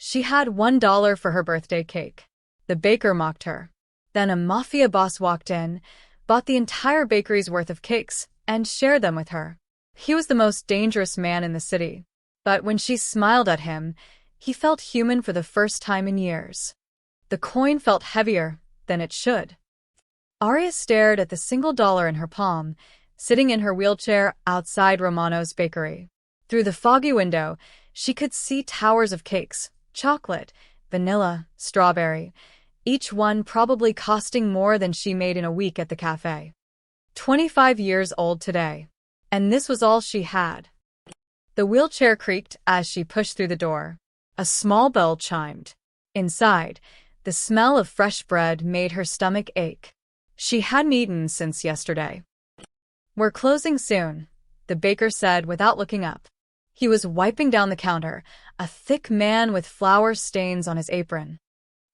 She had $1 for her birthday cake. The baker mocked her. Then a Mafia boss walked in, bought the entire bakery's worth of cakes, and shared them with her. He was the most dangerous man in the city. But when she smiled at him, he felt human for the first time in years. The coin felt heavier than it should. Arya stared at the single dollar in her palm, sitting in her wheelchair outside Romano's bakery. Through the foggy window, she could see towers of cakes, chocolate, vanilla, strawberry, each one probably costing more than she made in a week at the cafe. 25 years old today. And this was all she had. The wheelchair creaked as she pushed through the door. A small bell chimed. Inside, the smell of fresh bread made her stomach ache. She hadn't eaten since yesterday. "We're closing soon," the baker said without looking up. He was wiping down the counter, a thick man with flour stains on his apron.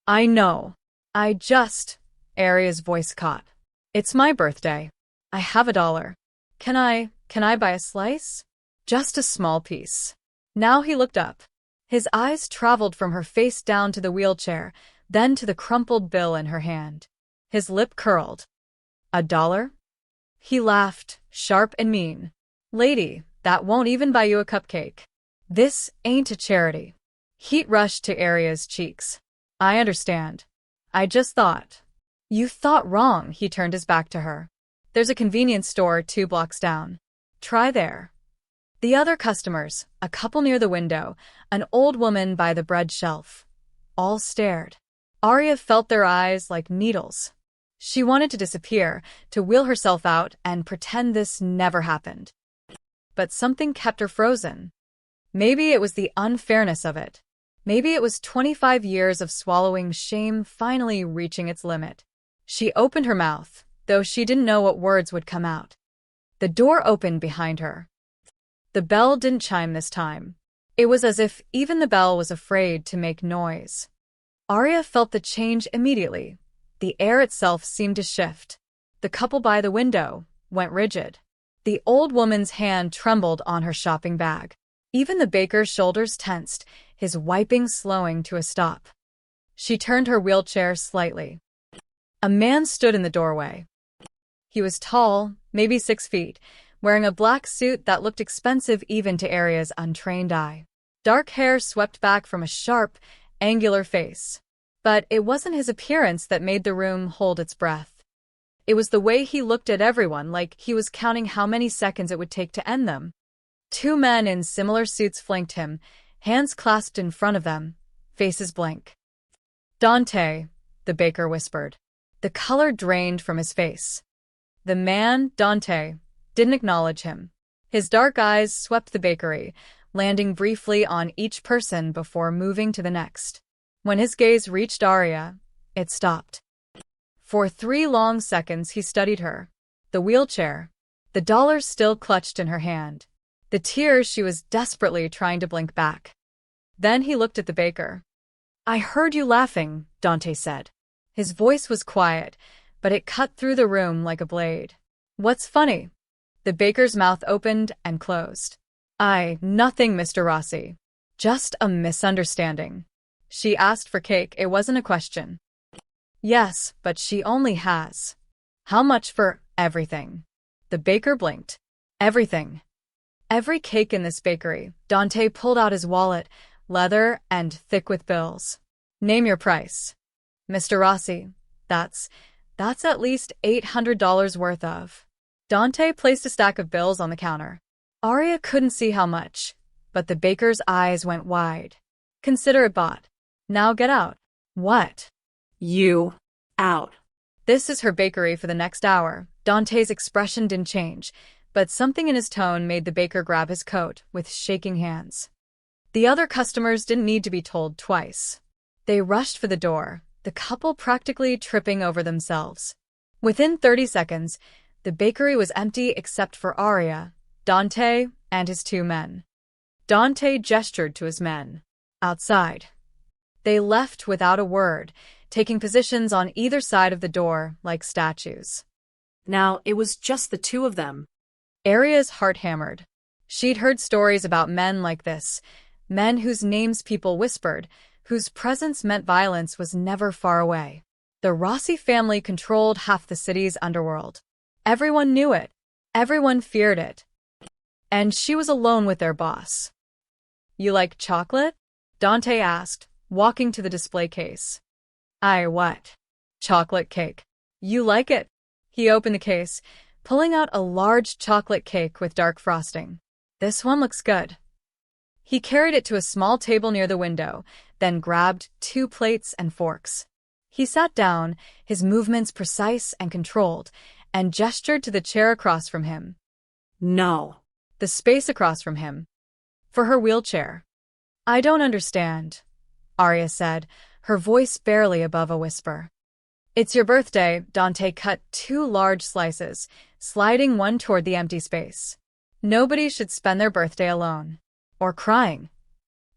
"I know. Arya's voice caught. "It's my birthday. I have $1. Can I buy a slice? Just a small piece." Now he looked up. His eyes traveled from her face down to the wheelchair, then to the crumpled bill in her hand. His lip curled. $1? He laughed, sharp and mean. "Lady, that won't even buy you a cupcake. This ain't a charity." Heat rushed to Arya's cheeks. "I understand. I just thought." "You thought wrong," he turned his back to her. "There's a convenience store 2 blocks down. Try there." The other customers, a couple near the window, an old woman by the bread shelf, all stared. Arya felt their eyes like needles. She wanted to disappear, to wheel herself out and pretend this never happened. But something kept her frozen. Maybe it was the unfairness of it. Maybe it was 25 years of swallowing shame finally reaching its limit. She opened her mouth, though she didn't know what words would come out. The door opened behind her. The bell didn't chime this time. It was as if even the bell was afraid to make noise. Arya felt the change immediately. The air itself seemed to shift. The couple by the window went rigid. The old woman's hand trembled on her shopping bag. Even the baker's shoulders tensed, his wiping slowing to a stop. She turned her wheelchair slightly. A man stood in the doorway. He was tall, maybe 6 feet, wearing a black suit that looked expensive even to Arya's untrained eye. Dark hair swept back from a sharp, angular face. But it wasn't his appearance that made the room hold its breath. It was the way he looked at everyone, like he was counting how many seconds it would take to end them. 2 men in similar suits flanked him, hands clasped in front of them, faces blank. "Dante," the baker whispered. The color drained from his face. The man, Dante, didn't acknowledge him. His dark eyes swept the bakery, landing briefly on each person before moving to the next. When his gaze reached Arya, it stopped. For 3 long seconds he studied her. The wheelchair, the dollars still clutched in her hand, the tears she was desperately trying to blink back. Then he looked at the baker. "I heard you laughing," Dante said. His voice was quiet, but it cut through the room like a blade. "What's funny?" The baker's mouth opened and closed. Nothing, Mr. Rossi. Just a misunderstanding." She asked for cake, it wasn't a question. "Yes, but she only has." "How much for everything?" The baker blinked. "Everything." Every cake in this bakery. Dante pulled out his wallet, leather and thick with bills. "Name your price." "Mr. Rossi, that's at least $800 worth of." Dante placed a stack of bills on the counter. Arya couldn't see how much, but the baker's eyes went wide. "Consider it bought. Now get out." "What?" "You. Out." This is her bakery for the next hour. Dante's expression didn't change, but something in his tone made the baker grab his coat with shaking hands. The other customers didn't need to be told twice. They rushed for the door, the couple practically tripping over themselves. Within 30 seconds, the bakery was empty except for Arya, Dante, and his 2 men. Dante gestured to his men. "Outside." They left without a word, taking positions on either side of the door like statues. Now it was just the 2 of them. Arya's heart hammered. She'd heard stories about men like this, men whose names people whispered, whose presence meant violence was never far away. The Rossi family controlled half the city's underworld. Everyone knew it. Everyone feared it. And she was alone with their boss. "You like chocolate?" Dante asked, walking to the display case. What? Chocolate cake. You like it?" He opened the case, pulling out a large chocolate cake with dark frosting. "This one looks good." He carried it to a small table near the window, then grabbed 2 plates and forks. He sat down, his movements precise and controlled, and gestured to the chair across from him. No. The space across from him. For her wheelchair. "I don't understand," Arya said, her voice barely above a whisper. "It's your birthday." Dante cut 2 large slices, sliding one toward the empty space. "Nobody should spend their birthday alone. Or crying."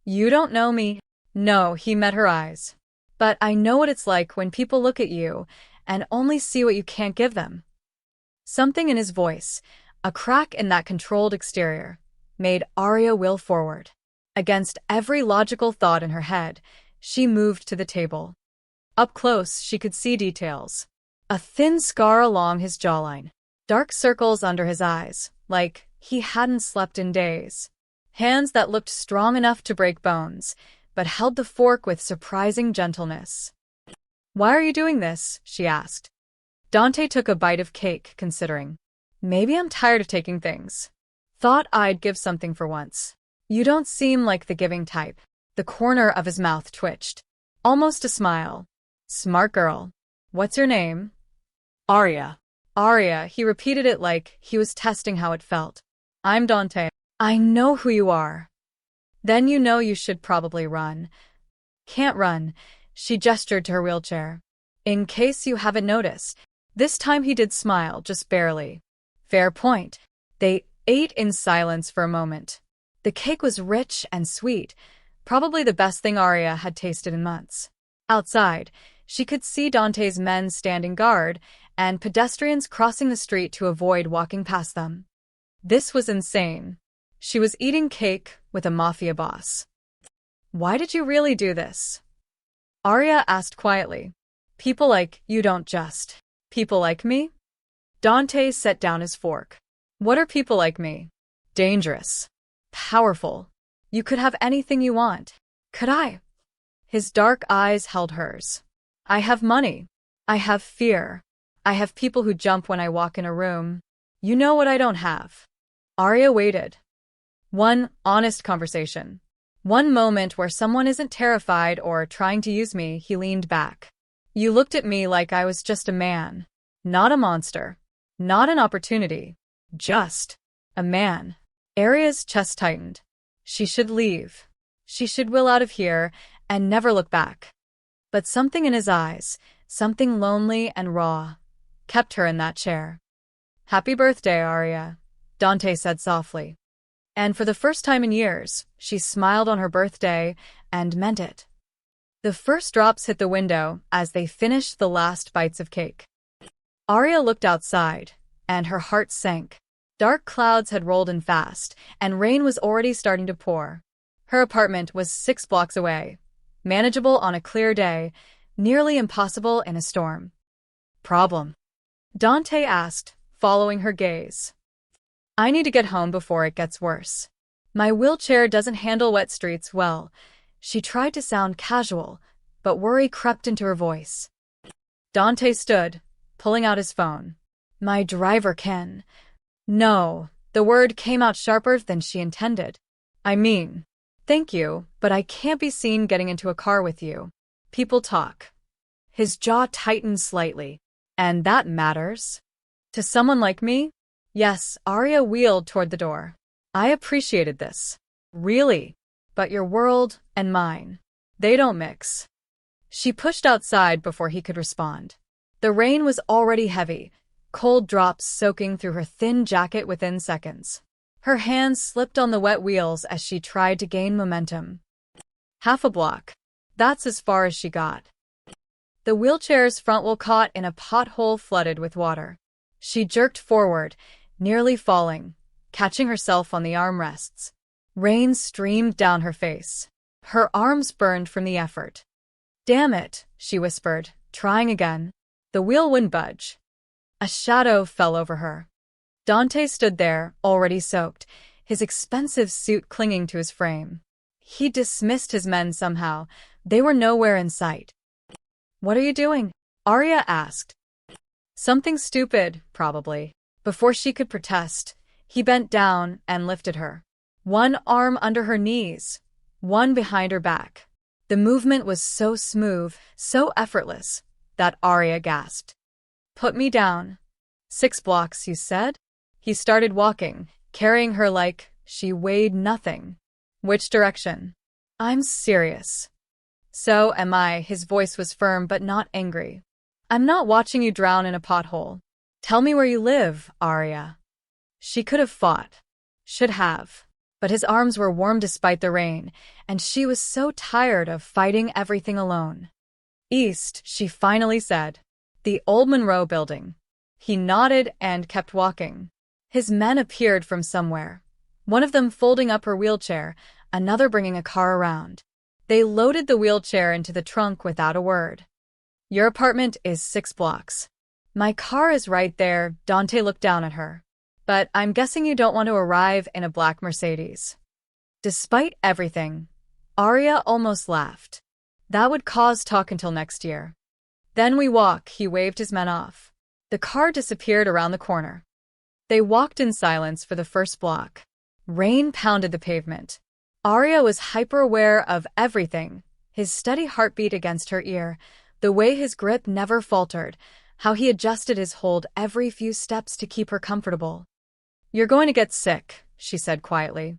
"You don't know me." "No," he met her eyes. "But I know what it's like when people look at you and only see what you can't give them." Something in his voice, a crack in that controlled exterior, made Arya will forward. Against every logical thought in her head, she moved to the table. Up close, she could see details. A thin scar along his jawline. Dark circles under his eyes, like he hadn't slept in days. Hands that looked strong enough to break bones, but held the fork with surprising gentleness. "Why are you doing this?" she asked. Dante took a bite of cake, considering. "Maybe I'm tired of taking things. Thought I'd give something for once." "You don't seem like the giving type." The corner of his mouth twitched. Almost a smile. "Smart girl. What's your name?" Arya. "Arya," he repeated it like he was testing how it felt. "I'm Dante." "I know who you are." "Then you know you should probably run." "Can't run." She gestured to her wheelchair. "In case you haven't noticed." This time he did smile, just barely. "Fair point." They ate in silence for a moment. The cake was rich and sweet, probably the best thing Arya had tasted in months. Outside, she could see Dante's men standing guard and pedestrians crossing the street to avoid walking past them. This was insane. She was eating cake with a Mafia boss. "Why did you really do this?" Arya asked quietly. "People like you don't just. People like me?" Dante set down his fork. "What are people like me?" "Dangerous. Powerful. You could have anything you want." "Could I?" His dark eyes held hers. "I have money. I have fear. I have people who jump when I walk in a room. You know what I don't have." Arya waited. One honest conversation. One moment where someone isn't terrified or trying to use me. He leaned back. "You looked at me like I was just a man. Not a monster. Not an opportunity. Just a man." Arya's chest tightened. She should leave. She should will out of here and never look back. But something in his eyes, something lonely and raw, kept her in that chair. "Happy birthday, Arya," Dante said softly. And for the first time in years, she smiled on her birthday and meant it. The first drops hit the window as they finished the last bites of cake. Arya looked outside, and her heart sank. Dark clouds had rolled in fast, and rain was already starting to pour. Her apartment was 6 blocks away, manageable on a clear day, nearly impossible in a storm. "Problem?" Dante asked, following her gaze. "I need to get home before it gets worse. My wheelchair doesn't handle wet streets well." She tried to sound casual, but worry crept into her voice. Dante stood, pulling out his phone. "My driver can." "No." The word came out sharper than she intended. "I mean, thank you, but I can't be seen getting into a car with you. People talk." His jaw tightened slightly. "And that matters? To someone like me?" "Yes." Arya wheeled toward the door. "I appreciated this. Really. But your world and mine, they don't mix." She pushed outside before he could respond. The rain was already heavy, cold drops soaking through her thin jacket within seconds. Her hands slipped on the wet wheels as she tried to gain momentum. Half a block. That's as far as she got. The wheelchair's front wheel caught in a pothole flooded with water. She jerked forward, nearly falling, catching herself on the armrests. Rain streamed down her face. Her arms burned from the effort. "Damn it," she whispered, trying again. The wheel wouldn't budge. A shadow fell over her. Dante stood there, already soaked, his expensive suit clinging to his frame. He dismissed his men somehow. They were nowhere in sight. "What are you doing?" Arya asked. "Something stupid, probably." Before she could protest, he bent down and lifted her. One arm under her knees, one behind her back. The movement was so smooth, so effortless, that Arya gasped. "Put me down." 6 blocks, you said? He started walking, carrying her like she weighed nothing. "Which direction?" "I'm serious." "So am I." His voice was firm but not angry. "I'm not watching you drown in a pothole. Tell me where you live, Arya." She could have fought. Should have. But his arms were warm despite the rain, and she was so tired of fighting everything alone. "East," she finally said. "The old Monroe building." He nodded and kept walking. His men appeared from somewhere. One of them folding up her wheelchair, another bringing a car around. They loaded the wheelchair into the trunk without a word. "Your apartment is 6 blocks. My car is right there." Dante looked down at her. "But I'm guessing you don't want to arrive in a black Mercedes." Despite everything, Arya almost laughed. That would cause talk until next year. "Then we walk." He waved his men off. The car disappeared around the corner. They walked in silence for the first block. Rain pounded the pavement. Arya was hyper-aware of everything, his steady heartbeat against her ear, the way his grip never faltered, how he adjusted his hold every few steps to keep her comfortable. "You're going to get sick," she said quietly.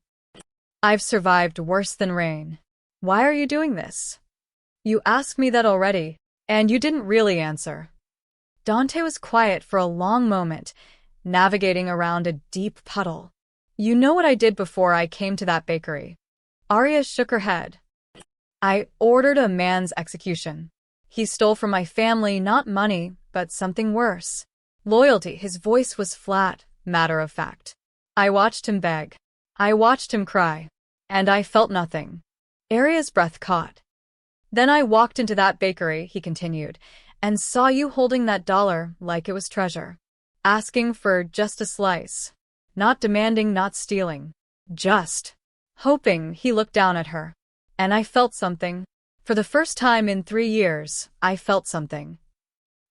"I've survived worse than rain. Why are you doing this?" "You asked me that already, and you didn't really answer." Dante was quiet for a long moment, navigating around a deep puddle. "You know what I did before I came to that bakery?" Arya shook her head. "I ordered a man's execution. He stole from my family, not money, but something worse. Loyalty." His voice was flat, matter of fact. "I watched him beg. I watched him cry. And I felt nothing." Arya's breath caught. "Then I walked into that bakery," he continued, "and saw you holding that dollar like it was treasure. Asking for just a slice. Not demanding, not stealing. Just hoping." He looked down at her. "And I felt something. For the first time in 3 years, I felt something."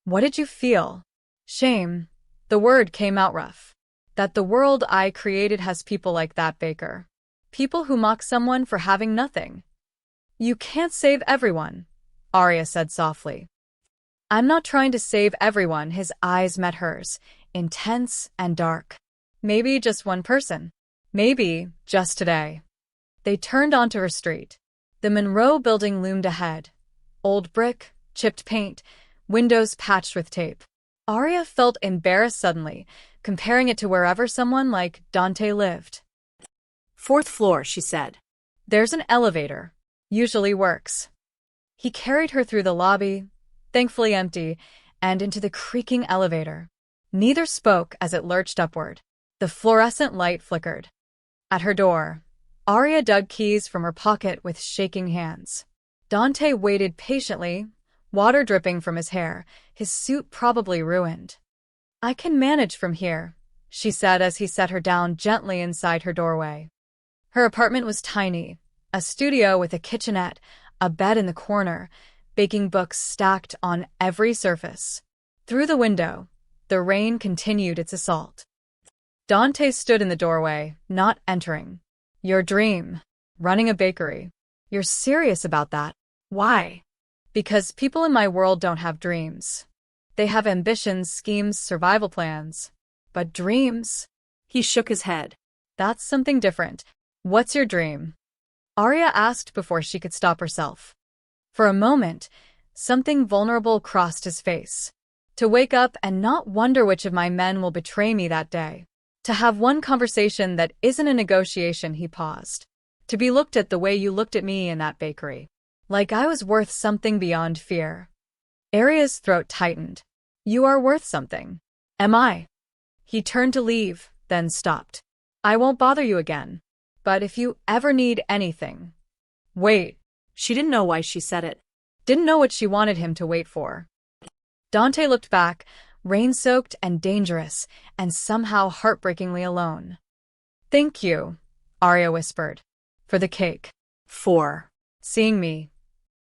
"What did you feel?" "Shame." The word came out rough. "That the world I created has people like that baker. People who mock someone for having nothing." "You can't save everyone," Arya said softly. "I'm not trying to save everyone." His eyes met hers, intense and dark. "Maybe just one person. Maybe just today." They turned onto her street. The Monroe building loomed ahead. Old brick, chipped paint, windows patched with tape. Arya felt embarrassed suddenly, comparing it to wherever someone like Dante lived. "4th floor," she said. "There's an elevator. Usually works." He carried her through the lobby, thankfully empty, and into the creaking elevator. Neither spoke as it lurched upward. The fluorescent light flickered. At her door, Arya dug keys from her pocket with shaking hands. Dante waited patiently, water dripping from his hair, his suit probably ruined. "I can manage from here," she said as he set her down gently inside her doorway. Her apartment was tiny, a studio with a kitchenette, a bed in the corner, baking books stacked on every surface. Through the window, the rain continued its assault. Dante stood in the doorway, not entering. "Your dream, running a bakery. You're serious about that?" "Why?" "Because people in my world don't have dreams. They have ambitions, schemes, survival plans. But dreams?" He shook his head. "That's something different. What's your dream?" Arya asked before she could stop herself. For a moment, something vulnerable crossed his face. "To wake up and not wonder which of my men will betray me that day. To have one conversation that isn't a negotiation." He paused. "To be looked at the way you looked at me in that bakery. Like I was worth something beyond fear." Arya's throat tightened. "You are worth something." "Am I?" He turned to leave, then stopped. "I won't bother you again. But if you ever need anything..." "Wait." She didn't know why she said it. Didn't know what she wanted him to wait for. Dante looked back, rain-soaked and dangerous, and somehow heartbreakingly alone. "Thank you," Arya whispered. "For the cake. For Seeing me."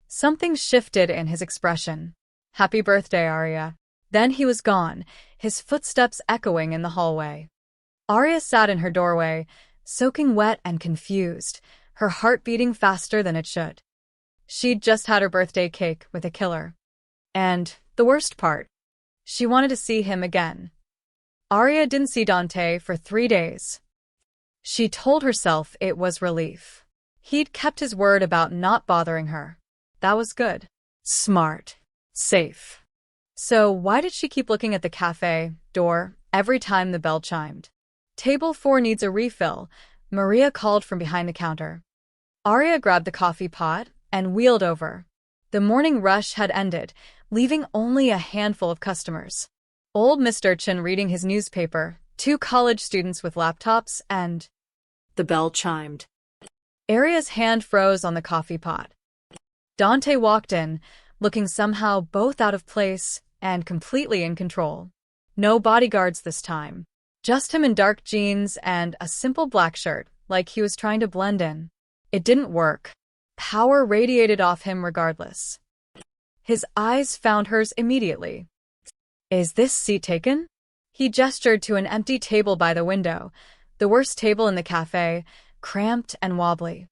Something shifted in his expression. "Happy birthday, Arya." Then he was gone, his footsteps echoing in the hallway. Arya sat in her doorway, soaking wet and confused, her heart beating faster than it should. She'd just had her birthday cake with a killer. And the worst part, she wanted to see him again. Arya didn't see Dante for 3 days. She told herself it was relief. He'd kept his word about not bothering her. That was good. Smart. Safe. So why did she keep looking at the cafe door every time the bell chimed? "Table 4 needs a refill," Maria called from behind the counter. Arya grabbed the coffee pot and wheeled over. The morning rush had ended, leaving only a handful of customers. Old Mr. Chen reading his newspaper, 2 college students with laptops, and the bell chimed. Arya's hand froze on the coffee pot. Dante walked in, looking somehow both out of place and completely in control. No bodyguards this time. Just him in dark jeans and a simple black shirt, like he was trying to blend in. It didn't work. Power radiated off him regardless. His eyes found hers immediately. "Is this seat taken?" He gestured to an empty table by the window, the worst table in the cafe, cramped and wobbly.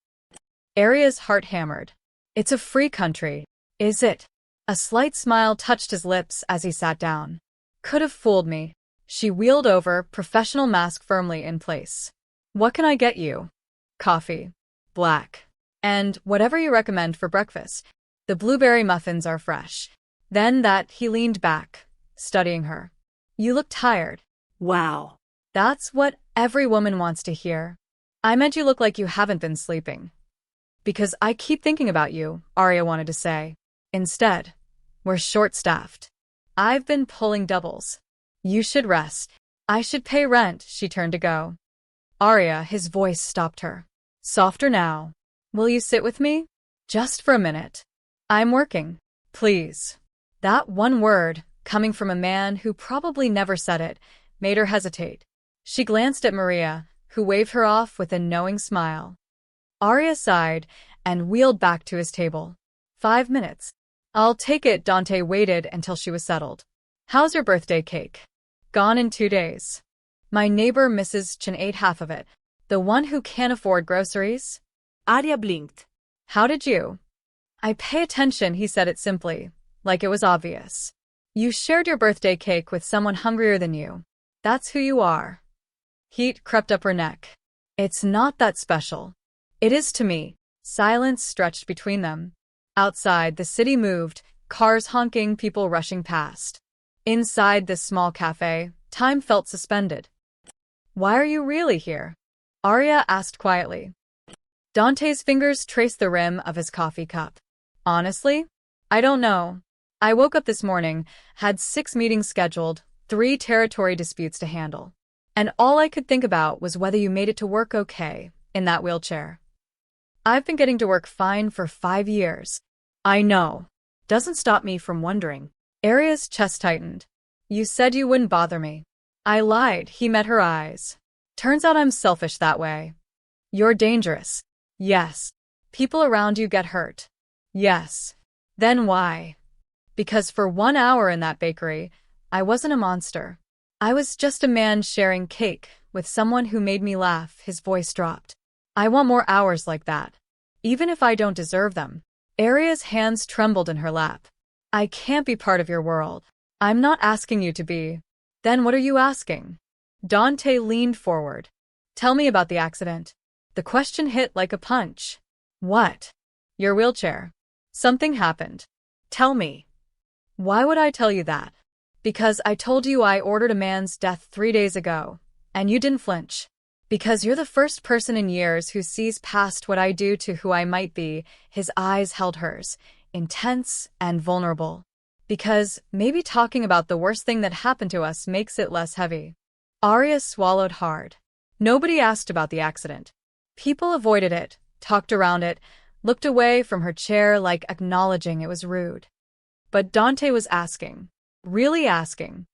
Arya's heart hammered. "It's a free country, is it?" A slight smile touched his lips as he sat down. "Could have fooled me." She wheeled over, professional mask firmly in place. "What can I get you?" "Coffee. Black. And whatever you recommend for breakfast. The blueberry muffins are fresh." Then he leaned back, studying her. "You look tired." Wow. "That's what every woman wants to hear." "I meant you look like you haven't been sleeping." "Because I keep thinking about you," Arya wanted to say. Instead, "We're short-staffed. I've been pulling doubles. You should rest." "I should pay rent." She turned to go. Arya, his voice stopped her. "Softer now. Will you sit with me? Just for a minute." "I'm working." "Please." That one word, coming from a man who probably never said it, made her hesitate. She glanced at Maria, who waved her off with a knowing smile. Arya sighed and wheeled back to his table. 5 minutes. "I'll take it." Dante waited until she was settled. "How's your birthday cake?" "Gone in 2 days. My neighbor Mrs. Chen ate half of it. The one who can't afford groceries." Arya blinked. "How did you?" "I pay attention." He said it simply, like it was obvious. "You shared your birthday cake with someone hungrier than you. That's who you are." Heat crept up her neck. "It's not that special." "It is to me." Silence stretched between them. Outside, the city moved, cars honking, people rushing past. Inside this small cafe, time felt suspended. "Why are you really here?" Arya asked quietly. Dante's fingers traced the rim of his coffee cup. "Honestly, I don't know. I woke up this morning, had 6 meetings scheduled, 3 territory disputes to handle. And all I could think about was whether you made it to work okay, in that wheelchair. I've been getting to work fine for 5 years. I know. Doesn't stop me from wondering." Arya's chest tightened. "You said you wouldn't bother me." "I lied." He met her eyes. "Turns out I'm selfish that way." "You're dangerous." "Yes." "People around you get hurt." "Yes." "Then why?" "Because for 1 hour in that bakery, I wasn't a monster. I was just a man sharing cake with someone who made me laugh." His voice dropped. "I want more hours like that, even if I don't deserve them." Arya's hands trembled in her lap. "I can't be part of your world." "I'm not asking you to be." "Then what are you asking?" Dante leaned forward. "Tell me about the accident." The question hit like a punch. "What?" "Your wheelchair. Something happened." "Tell me." "Why would I tell you that?" "Because I told you I ordered a man's death 3 days ago, and you didn't flinch. Because you're the first person in years who sees past what I do to who I might be." His eyes held hers, intense and vulnerable. "Because maybe talking about the worst thing that happened to us makes it less heavy." Arya swallowed hard. Nobody asked about the accident. People avoided it, talked around it, looked away from her chair like acknowledging it was rude. But Dante was asking. Really asking.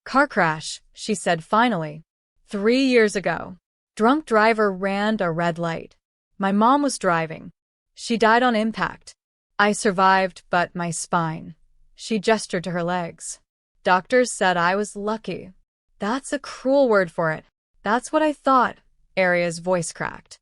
Car crash, she said finally. 3 years ago. Drunk driver ran a red light. My mom was driving. She died on impact. I survived, but my spine. She gestured to her legs. Doctors said I was lucky. That's a cruel word for it. That's what I thought, Aria's voice cracked.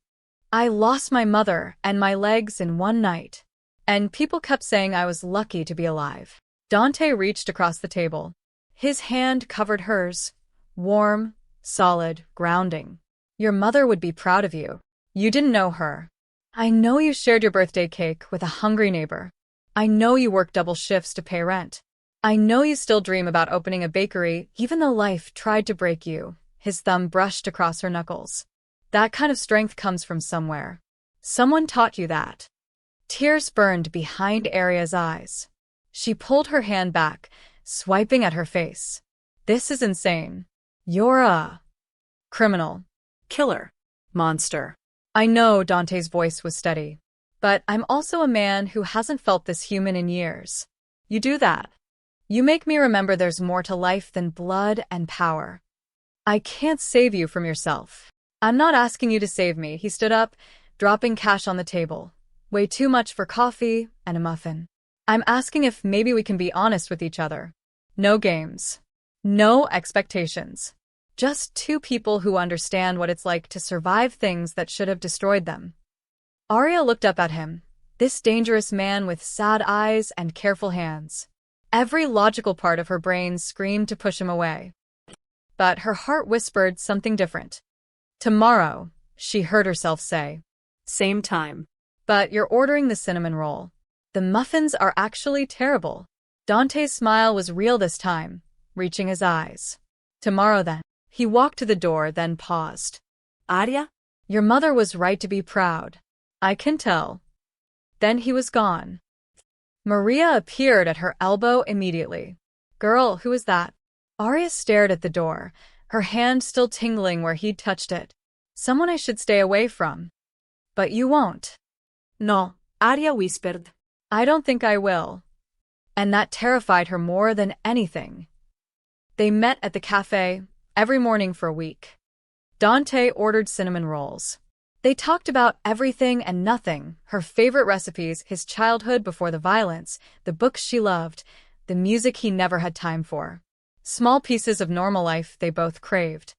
I lost my mother and my legs in one night. And people kept saying I was lucky to be alive. Dante reached across the table. His hand covered hers. Warm, solid, grounding. Your mother would be proud of you. You didn't know her. I know you shared your birthday cake with a hungry neighbor. I know you work double shifts to pay rent. I know you still dream about opening a bakery even though life tried to break you. His thumb brushed across her knuckles. That kind of strength comes from somewhere. Someone taught you that. Tears burned behind Aria's eyes. She pulled her hand back, swiping at her face. This is insane. You're a criminal. Killer. Monster. I know, Dante's voice was steady. But I'm also a man who hasn't felt this human in years. You do that. You make me remember there's more to life than blood and power. I can't save you from yourself. I'm not asking you to save me. He stood up, dropping cash on the table. Way too much for coffee and a muffin. I'm asking if maybe we can be honest with each other. No games. No expectations. Just two people who understand what it's like to survive things that should have destroyed them. Aria looked up at him, this dangerous man with sad eyes and careful hands. Every logical part of her brain screamed to push him away. But her heart whispered something different. Tomorrow, she heard herself say. Same time. But you're ordering the cinnamon roll. The muffins are actually terrible. Dante's smile was real this time, reaching his eyes. Tomorrow then. He walked to the door, then paused. Aria? Your mother was right to be proud. I can tell. Then he was gone. Maria appeared at her elbow immediately. Girl, who is that? Aria stared at the door, her hand still tingling where he'd touched it. Someone I should stay away from. But you won't. No, Aria whispered. I don't think I will. And that terrified her more than anything. They met at the cafe every morning for a week. Dante ordered cinnamon rolls. They talked about everything and nothing, her favorite recipes, his childhood before the violence, the books she loved, the music he never had time for. Small pieces of normal life they both craved.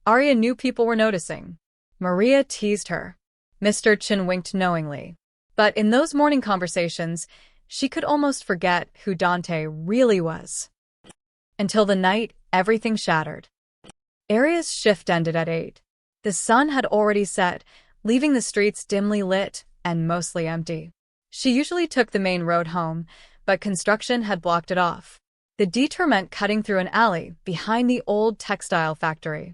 Aria knew people were noticing. Maria teased her. Mr. Chin winked knowingly. But in those morning conversations, she could almost forget who Dante really was. Until the night, everything shattered. Aria's shift ended at 8. The sun had already set, leaving the streets dimly lit and mostly empty. She usually took the main road home, but construction had blocked it off. The detour meant cutting through an alley behind the old textile factory.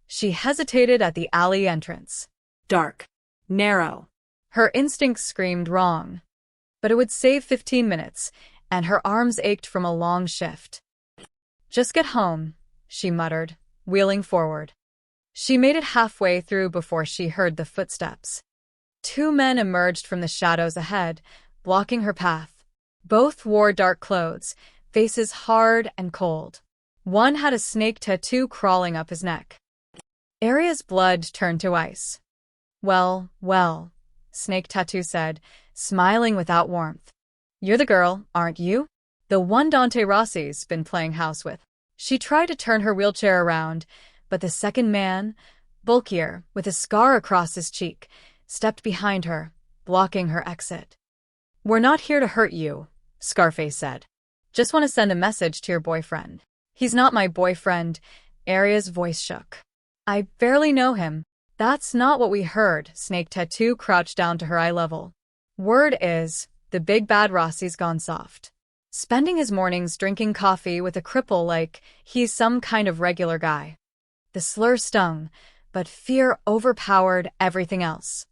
She hesitated at the alley entrance. Dark. Narrow. Her instincts screamed wrong. But it would save 15 minutes, and her arms ached from a long shift. Just get home, she muttered, wheeling forward. She made it halfway through before she heard the footsteps. 2 men emerged from the shadows ahead, blocking her path. Both wore dark clothes, faces hard and cold. One had a snake tattoo crawling up his neck. Aria's blood turned to ice. Well, well, Snake Tattoo said, smiling without warmth. You're the girl, aren't you? The one Dante Rossi's been playing house with. She tried to turn her wheelchair around, but the second man, bulkier, with a scar across his cheek, stepped behind her, blocking her exit. We're not here to hurt you, Scarface said. Just want to send a message to your boyfriend. He's not my boyfriend. Aria's voice shook. I barely know him. That's not what we heard. Snake Tattoo crouched down to her eye level. Word is, the big bad Rossi's gone soft. Spending his mornings drinking coffee with a cripple like he's some kind of regular guy. The slur stung, but fear overpowered everything else.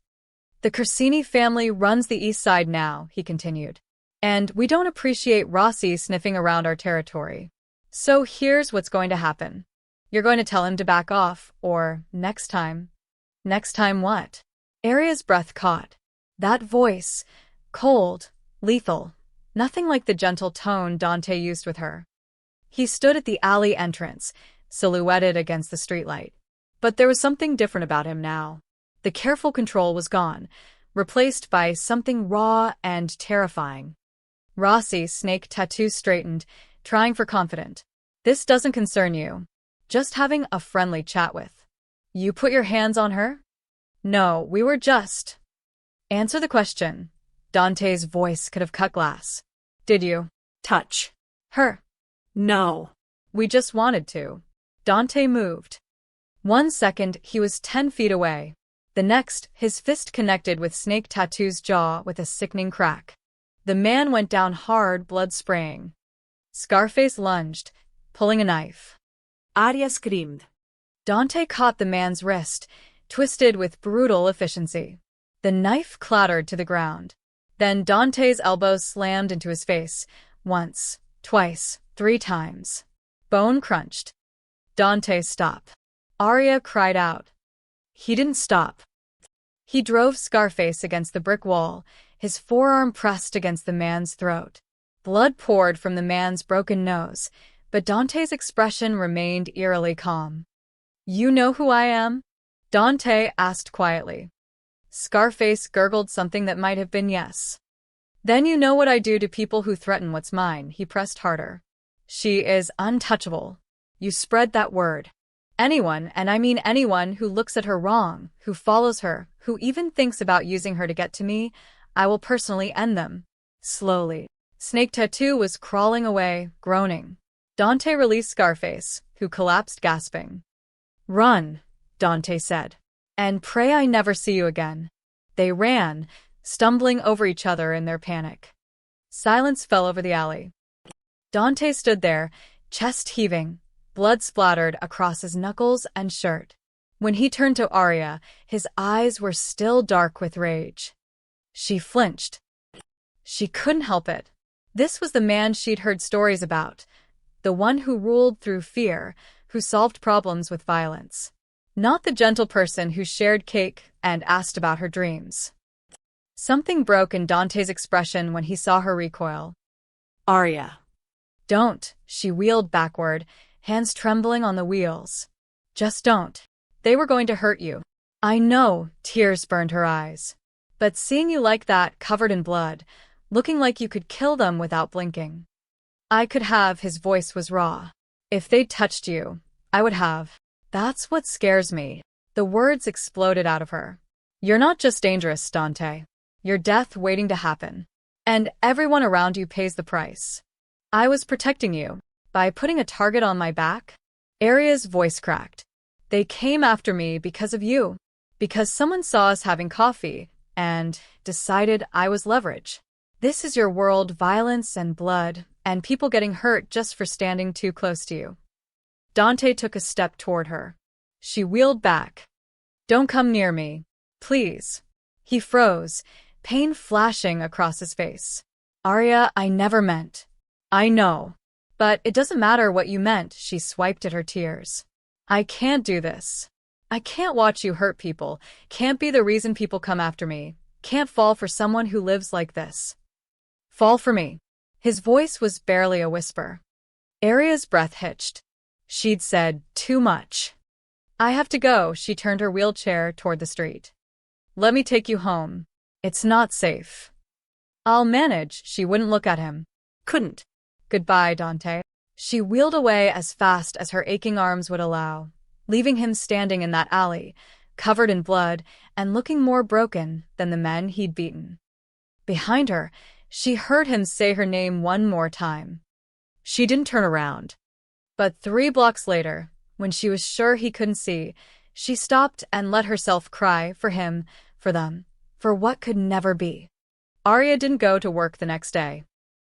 The Corsini family runs the east side now, he continued. And we don't appreciate Rossi sniffing around our territory. So here's what's going to happen. You're going to tell him to back off, or next time. Next time what? Aria's breath caught. That voice, cold, lethal, nothing like the gentle tone Dante used with her. He stood at the alley entrance, silhouetted against the streetlight. But there was something different about him now. The careful control was gone, replaced by something raw and terrifying. Rossi's snake tattoo straightened, trying for confident. This doesn't concern you. Just having a friendly chat with. You put your hands on her? No, we were just. Answer the question. Dante's voice could have cut glass. Did you? Touch. Her. No. We just wanted to. Dante moved. 1 second, he was 10 feet away. The next, his fist connected with Snake Tattoo's jaw with a sickening crack. The man went down hard, blood spraying. Scarface lunged, pulling a knife. Aria screamed. Dante caught the man's wrist, twisted with brutal efficiency. The knife clattered to the ground. Then Dante's elbow slammed into his face, once, twice, 3 times. Bone crunched. Dante, stop. Aria cried out. He didn't stop. He drove Scarface against the brick wall, his forearm pressed against the man's throat. Blood poured from the man's broken nose, but Dante's expression remained eerily calm. You know who I am? Dante asked quietly. Scarface gurgled something that might have been yes. Then you know what I do to people who threaten what's mine, he pressed harder. She is untouchable. You spread that word. Anyone, and I mean anyone, who looks at her wrong, who follows her, who even thinks about using her to get to me, I will personally end them. Slowly. Snake Tattoo was crawling away, groaning. Dante released Scarface, who collapsed gasping. Run, Dante said. And pray I never see you again. They ran, stumbling over each other in their panic. Silence fell over the alley. Dante stood there, chest heaving, blood splattered across his knuckles and shirt. When he turned to Aria, his eyes were still dark with rage. She flinched. She couldn't help it. This was the man she'd heard stories about, the one who ruled through fear, who solved problems with violence. Not the gentle person who shared cake and asked about her dreams. Something broke in Dante's expression when he saw her recoil. Aria. Don't, she wheeled backward, hands trembling on the wheels. Just don't. They were going to hurt you. I know, tears burned her eyes. But seeing you like that, covered in blood, looking like you could kill them without blinking. I could have, his voice was raw. If they'd touched you, I would have. That's what scares me. The words exploded out of her. You're not just dangerous, Dante. You're death waiting to happen. And everyone around you pays the price. I was protecting you. By putting a target on my back? Aria's voice cracked. They came after me because of you. Because someone saw us having coffee, and decided I was leverage. This is your world, violence and blood, and people getting hurt just for standing too close to you. Dante took a step toward her. She wheeled back. Don't come near me. Please. He froze, pain flashing across his face. Aria, I never meant. I know. But it doesn't matter what you meant, she swiped at her tears. I can't do this. I can't watch you hurt people, can't be the reason people come after me, can't fall for someone who lives like this. Fall for me. His voice was barely a whisper. Aria's breath hitched. She'd said too much. I have to go, she turned her wheelchair toward the street. Let me take you home. It's not safe. I'll manage, she wouldn't look at him. Couldn't. Goodbye, Dante. She wheeled away as fast as her aching arms would allow, leaving him standing in that alley, covered in blood and looking more broken than the men he'd beaten. Behind her, she heard him say her name one more time. She didn't turn around. But 3 blocks later, when she was sure he couldn't see, she stopped and let herself cry for him, for them, for what could never be. Aria didn't go to work the next day.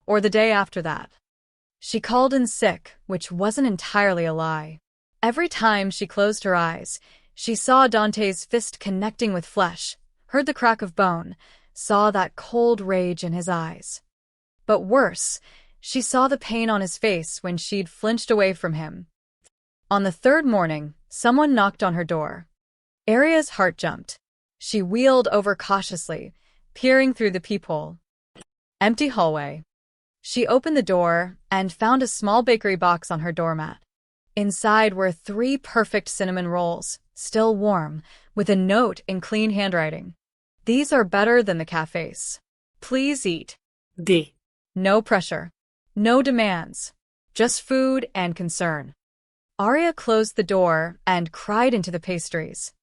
Or the day after that. She called in sick, which wasn't entirely a lie. Every time she closed her eyes, she saw Dante's fist connecting with flesh, heard the crack of bone, saw that cold rage in his eyes. But worse, she saw the pain on his face when she'd flinched away from him. On the 3rd morning, someone knocked on her door. Aria's heart jumped. She wheeled over cautiously, peering through the peephole. Empty hallway. She opened the door and found a small bakery box on her doormat. Inside were 3 perfect cinnamon rolls, still warm, with a note in clean handwriting. These are better than the cafes. Please eat. D. No pressure. No demands. Just food and concern. Arya closed the door and cried into the pastries.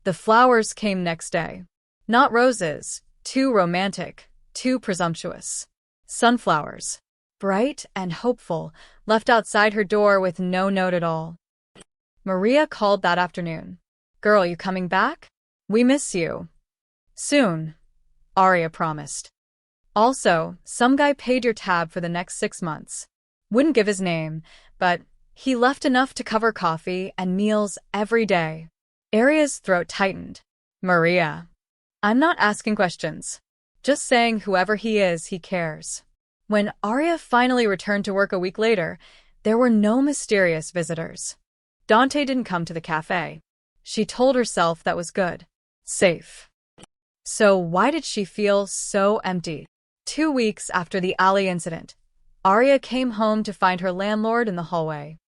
The flowers came next day. Not roses, too romantic, too presumptuous. Sunflowers. Bright and hopeful, left outside her door with no note at all. Maria called that afternoon. Girl, you coming back? We miss you. Soon, Arya promised. Also, some guy paid your tab for the next 6 months. Wouldn't give his name, but he left enough to cover coffee and meals every day. Arya's throat tightened. Maria. I'm not asking questions. Just saying whoever he is, he cares. When Arya finally returned to work a week later, there were no mysterious visitors. Dante didn't come to the cafe. She told herself that was good. Safe. So why did she feel so empty? 2 weeks after the alley incident, Arya came home to find her landlord in the hallway.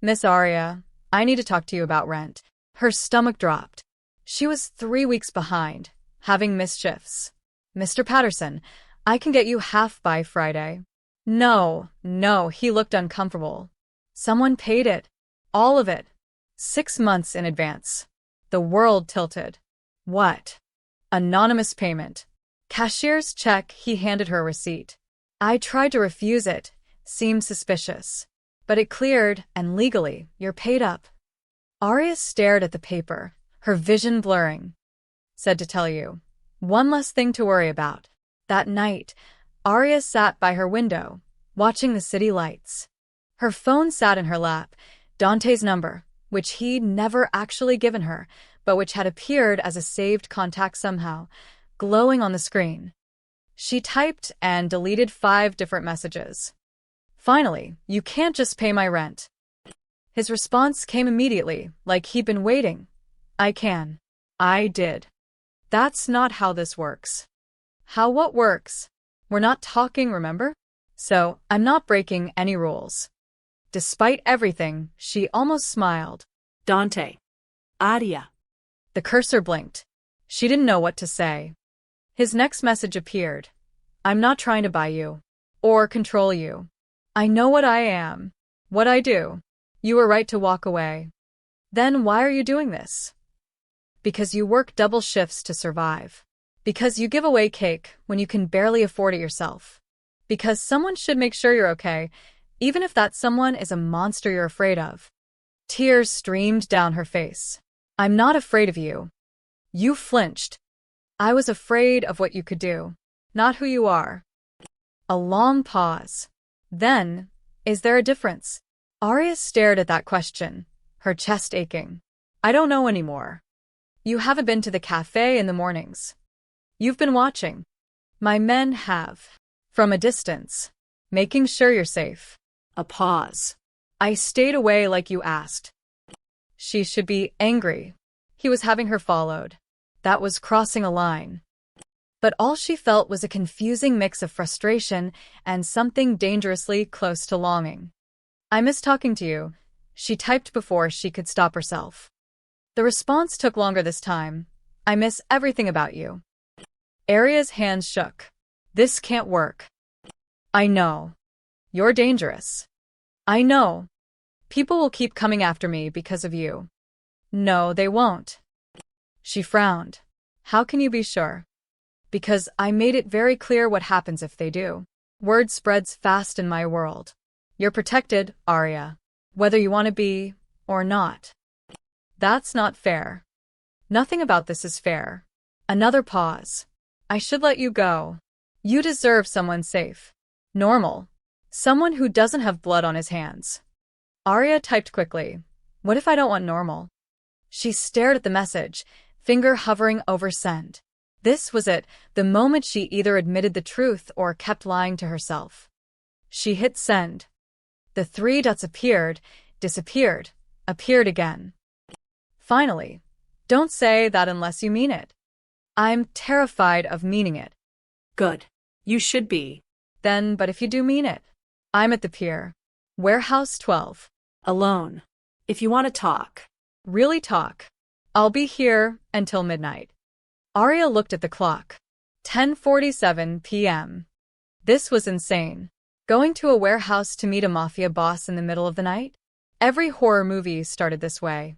Miss Arya, I need to talk to you about rent. Her stomach dropped. She was 3 weeks behind, having missed shifts. Mr. Patterson, I can get you half by Friday. No, he looked uncomfortable. Someone paid it. All of it. 6 months in advance. The world tilted. What? Anonymous payment. Cashier's check, he handed her a receipt. I tried to refuse it. Seemed suspicious. But it cleared, and legally, you're paid up. Arya stared at the paper, her vision blurring. Said to tell you. One less thing to worry about. That night, Arya sat by her window, watching the city lights. Her phone sat in her lap, Dante's number, which he'd never actually given her, but which had appeared as a saved contact somehow, glowing on the screen. She typed and deleted 5 different messages. Finally, you can't just pay my rent. His response came immediately, like he'd been waiting. I can. I did. That's not how this works. How what works? We're not talking, remember? So, I'm not breaking any rules. Despite everything, she almost smiled. Dante. Arya. The cursor blinked. She didn't know what to say. His next message appeared. I'm not trying to buy you. Or control you. I know what I am. What I do. You were right to walk away. Then why are you doing this? Because you work double shifts to survive. Because you give away cake when you can barely afford it yourself. Because someone should make sure you're okay, even if that someone is a monster you're afraid of. Tears streamed down her face. I'm not afraid of you. You flinched. I was afraid of what you could do, not who you are. A long pause. Then, is there a difference? Arya stared at that question, her chest aching. I don't know anymore. You haven't been to the cafe in the mornings. You've been watching. My men have. From a distance. Making sure you're safe. A pause. I stayed away like you asked. She should be angry. He was having her followed. That was crossing a line. But all she felt was a confusing mix of frustration and something dangerously close to longing. I miss talking to you, she typed before she could stop herself. The response took longer this time. I miss everything about you. Arya's hands shook. This can't work. I know. You're dangerous. I know. People will keep coming after me because of you. No, they won't. She frowned. How can you be sure? Because I made it very clear what happens if they do. Word spreads fast in my world. You're protected, Arya. Whether you want to be, or not. That's not fair. Nothing about this is fair. Another pause. I should let you go. You deserve someone safe. Normal. Someone who doesn't have blood on his hands. Arya typed quickly. What if I don't want normal? She stared at the message, finger hovering over send. This was it, the moment she either admitted the truth or kept lying to herself. She hit send. The 3 dots appeared, disappeared, appeared again. Finally, don't say that unless you mean it. I'm terrified of meaning it. Good. You should be. Then, but if you do mean it. I'm at the pier. Warehouse 12. Alone. If you want to talk. Really talk. I'll be here until midnight. Arya looked at the clock. 10:47 p.m. This was insane. Going to a warehouse to meet a mafia boss in the middle of the night? Every horror movie started this way.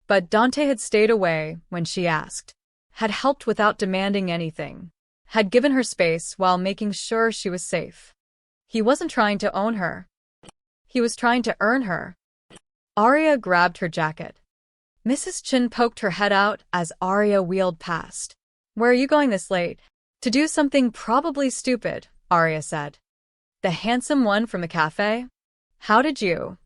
But Dante had stayed away when she asked, had helped without demanding anything, had given her space while making sure she was safe. He wasn't trying to own her. He was trying to earn her. Arya grabbed her jacket. Mrs. Chin poked her head out as Arya wheeled past. Where are you going this late? To do something probably stupid, Arya said. The handsome one from the cafe? How did you?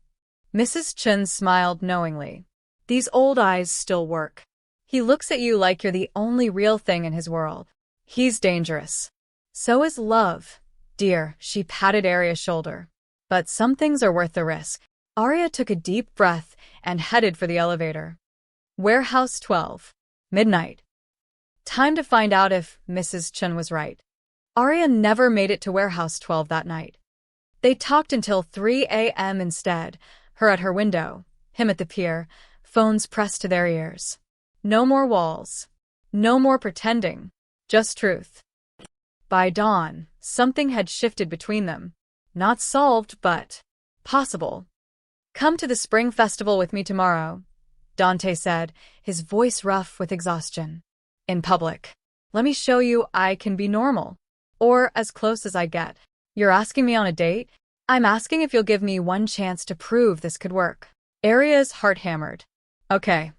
Mrs. Chin smiled knowingly. These old eyes still work. He looks at you like you're the only real thing in his world. He's dangerous. So is love. Dear, she patted Arya's shoulder. But some things are worth the risk. Arya took a deep breath and headed for the elevator. Warehouse 12. Midnight. Time to find out if Mrs. Chen was right. Arya never made it to Warehouse 12 that night. They talked until 3 a.m. instead, her at her window, him at the pier, phones pressed to their ears. No more walls. No more pretending. Just truth. By dawn, something had shifted between them. Not solved, but possible. Come to the spring festival with me tomorrow, Dante said, his voice rough with exhaustion. In public. Let me show you I can be normal. Or as close as I get. You're asking me on a date? I'm asking if you'll give me one chance to prove this could work. Arya's heart hammered. Okay.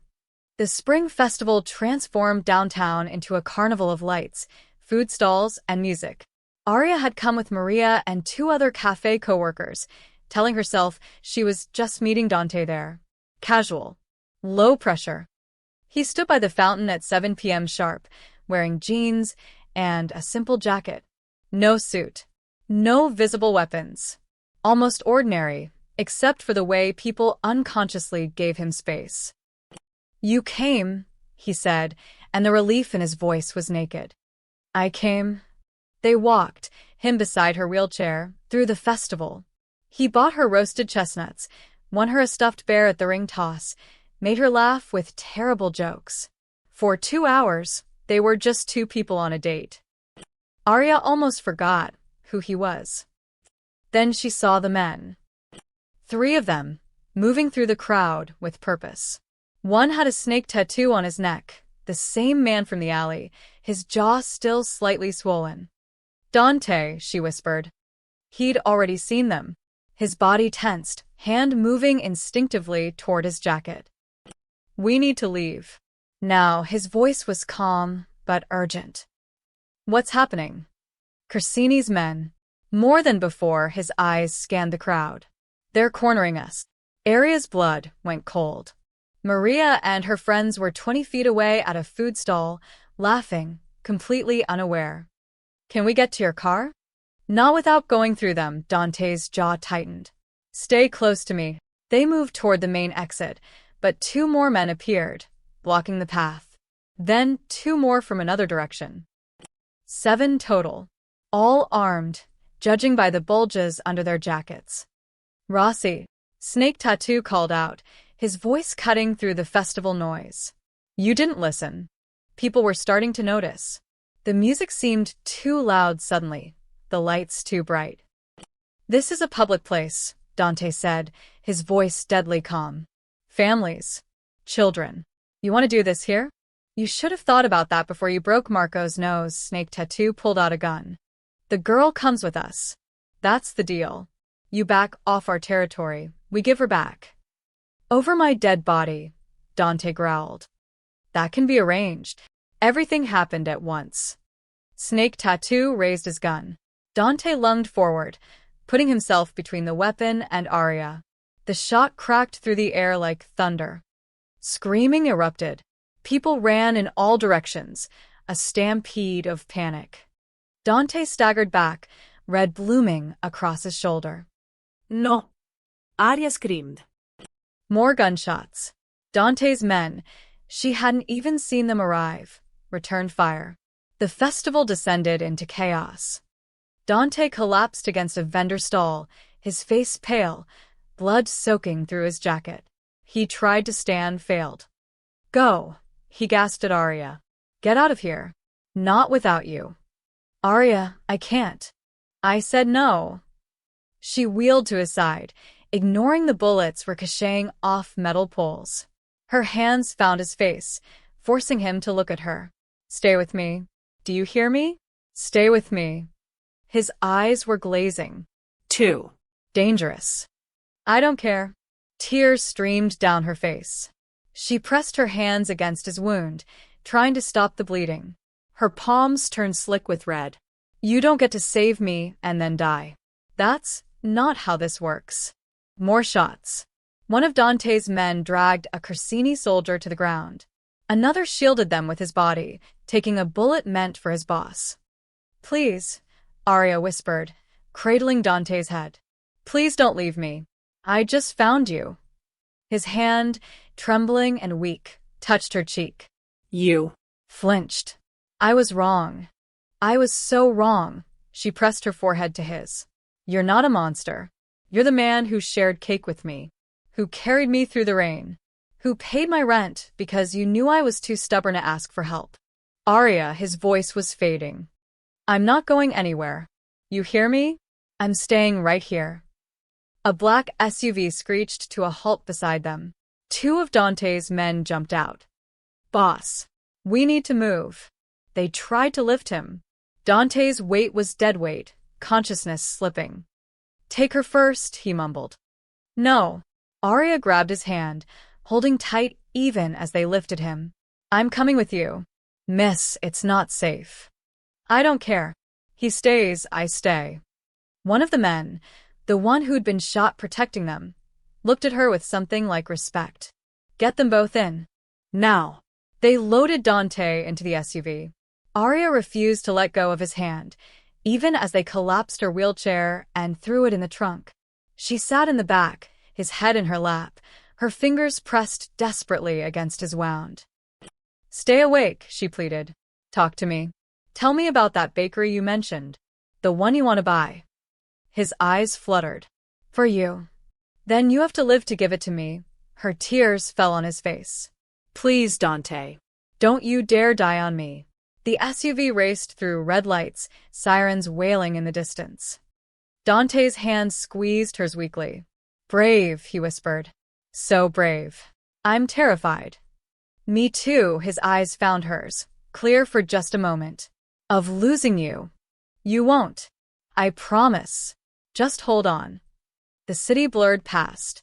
The spring festival transformed downtown into a carnival of lights, food stalls, and music. Arya had come with Maria and 2 other cafe co-workers, telling herself she was just meeting Dante there. Casual. Low pressure. He stood by the fountain at 7 p.m. sharp, wearing jeans and a simple jacket. No suit. No visible weapons. Almost ordinary, except for the way people unconsciously gave him space. You came, he said, and the relief in his voice was naked. I came. They walked, him beside her wheelchair, through the festival. He bought her roasted chestnuts, won her a stuffed bear at the ring toss, made her laugh with terrible jokes. For 2 hours, they were just 2 people on a date. Arya almost forgot who he was. Then she saw the men. 3 of them, moving through the crowd with purpose. One had a snake tattoo on his neck, the same man from the alley, his jaw still slightly swollen. Dante, she whispered. He'd already seen them. His body tensed, hand moving instinctively toward his jacket. We need to leave. Now, his voice was calm, but urgent. What's happening? Corsini's men. More than before, his eyes scanned the crowd. They're cornering us. Arya's blood went cold. Maria and her friends were 20 feet away at a food stall, laughing, completely unaware. Can we get to your car? Not without going through them, Dante's jaw tightened. Stay close to me. They moved toward the main exit, but 2 more men appeared, blocking the path. Then 2 more from another direction. 7 total. All armed, judging by the bulges under their jackets. Rossi, Snake Tattoo called out, his voice cutting through the festival noise. You didn't listen. People were starting to notice. The music seemed too loud suddenly, the lights too bright. This is a public place, Dante said, his voice deadly calm. Families. Children. You want to do this here? You should have thought about that before you broke Marco's nose. Snake Tattoo pulled out a gun. The girl comes with us. That's the deal. You back off our territory, we give her back. Over my dead body, Dante growled. That can be arranged. Everything happened at once. Snake Tattoo raised his gun. Dante lunged forward, putting himself between the weapon and Arya. The shot cracked through the air like thunder. Screaming erupted. People ran in all directions, a stampede of panic. Dante staggered back, red blooming across his shoulder. No. Arya screamed. More gunshots. Dante's men, she hadn't even seen them arrive, returned fire. The festival descended into chaos. Dante collapsed against a vendor stall, his face pale, blood soaking through his jacket. He tried to stand, failed. Go, he gasped at Arya. Get out of here. Not without you. Arya, I can't. I said no. She wheeled to his side, ignoring the bullets ricocheting off metal poles. Her hands found his face, forcing him to look at her. Stay with me. Do you hear me? Stay with me. His eyes were glazing. 2. Dangerous. I don't care. Tears streamed down her face. She pressed her hands against his wound, trying to stop the bleeding. Her palms turned slick with red. You don't get to save me and then die. That's not how this works. More shots. One of Dante's men dragged a Corsini soldier to the ground. Another shielded them with his body, taking a bullet meant for his boss. Please, Arya whispered, cradling Dante's head. Please don't leave me. I just found you. His hand, trembling and weak, touched her cheek. You flinched. I was wrong. I was so wrong. She pressed her forehead to his. You're not a monster. You're the man who shared cake with me, who carried me through the rain, who paid my rent because you knew I was too stubborn to ask for help. Arya, his voice was fading. I'm not going anywhere. You hear me? I'm staying right here. A black SUV screeched to a halt beside them. 2 of Dante's men jumped out. Boss, we need to move. They tried to lift him. Dante's weight was dead weight, consciousness slipping. Take her first, he mumbled. No. Arya grabbed his hand, holding tight even as they lifted him. I'm coming with you. Miss, it's not safe. I don't care. He stays, I stay. One of the men, the one who'd been shot protecting them, looked at her with something like respect. Get them both in. Now. They loaded Dante into the SUV. Arya refused to let go of his hand, even as they collapsed her wheelchair and threw it in the trunk. She sat in the back, his head in her lap, her fingers pressed desperately against his wound. Stay awake, she pleaded. Talk to me. Tell me about that bakery you mentioned. The one you want to buy. His eyes fluttered. For you. Then you have to live to give it to me. Her tears fell on his face. Please, Dante. Don't you dare die on me. The SUV raced through red lights, sirens wailing in the distance. Dante's hand squeezed hers weakly. Brave, he whispered. So brave. I'm terrified. Me too, his eyes found hers, clear for just a moment. Of losing you. You won't. I promise. Just hold on. The city blurred past.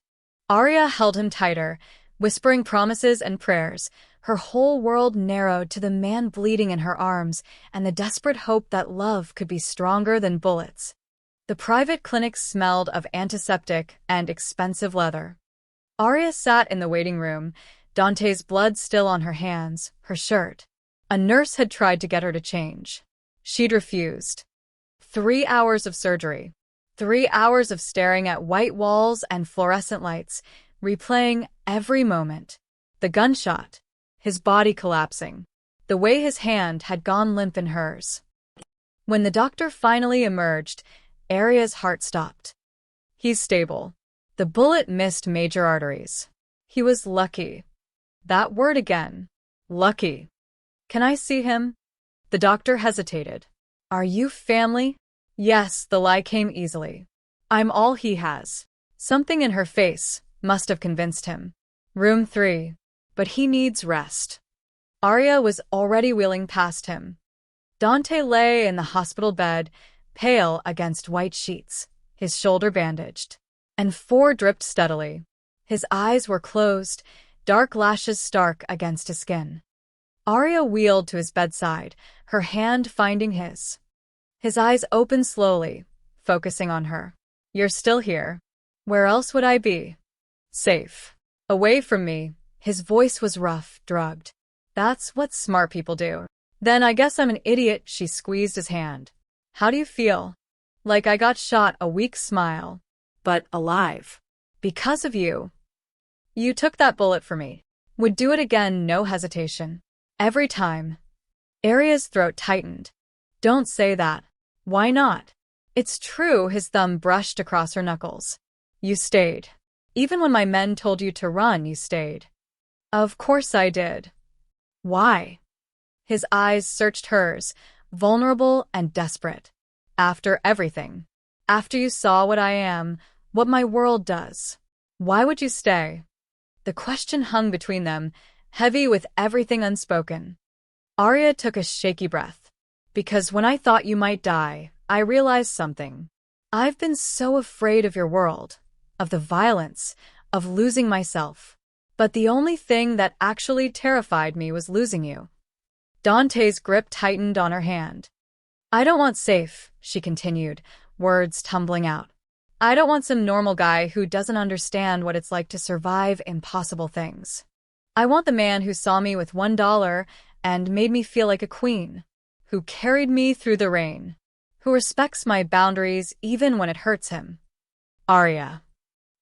Arya held him tighter, whispering promises and prayers. Her whole world narrowed to the man bleeding in her arms and the desperate hope that love could be stronger than bullets. The private clinic smelled of antiseptic and expensive leather. Arya sat in the waiting room, Dante's blood still on her hands, her shirt. A nurse had tried to get her to change. She'd refused. 3 hours of surgery. 3 hours of staring at white walls and fluorescent lights, replaying every moment. The gunshot. His body collapsing. The way his hand had gone limp in hers. When the doctor finally emerged, Arya's heart stopped. He's stable. The bullet missed major arteries. He was lucky. That word again. Lucky. Can I see him? The doctor hesitated. Are you family? Yes, the lie came easily. I'm all he has. Something in her face must have convinced him. Room 3. But he needs rest. Arya was already wheeling past him. Dante lay in the hospital bed, pale against white sheets, his shoulder bandaged. And 4 dripped steadily. His eyes were closed, dark lashes stark against his skin. Arya wheeled to his bedside, her hand finding his. His eyes opened slowly, focusing on her. You're still here. Where else would I be? Safe. Away from me. His voice was rough, drugged. That's what smart people do. Then I guess I'm an idiot, she squeezed his hand. How do you feel? Like I got shot, a weak smile. But alive. Because of you. You took that bullet for me. Would do it again, no hesitation. Every time. Arya's throat tightened. Don't say that. Why not? It's true, his thumb brushed across her knuckles. You stayed. Even when my men told you to run, you stayed. Of course I did. Why? His eyes searched hers, vulnerable and desperate. After everything. After you saw what I am, what my world does. Why would you stay? The question hung between them, heavy with everything unspoken. Arya took a shaky breath. Because when I thought you might die, I realized something. I've been so afraid of your world, of the violence, of losing myself. But the only thing that actually terrified me was losing you. Dante's grip tightened on her hand. I don't want safe, she continued, words tumbling out. I don't want some normal guy who doesn't understand what it's like to survive impossible things. I want the man who saw me with $1 and made me feel like a queen, who carried me through the rain, who respects my boundaries even when it hurts him. Arya.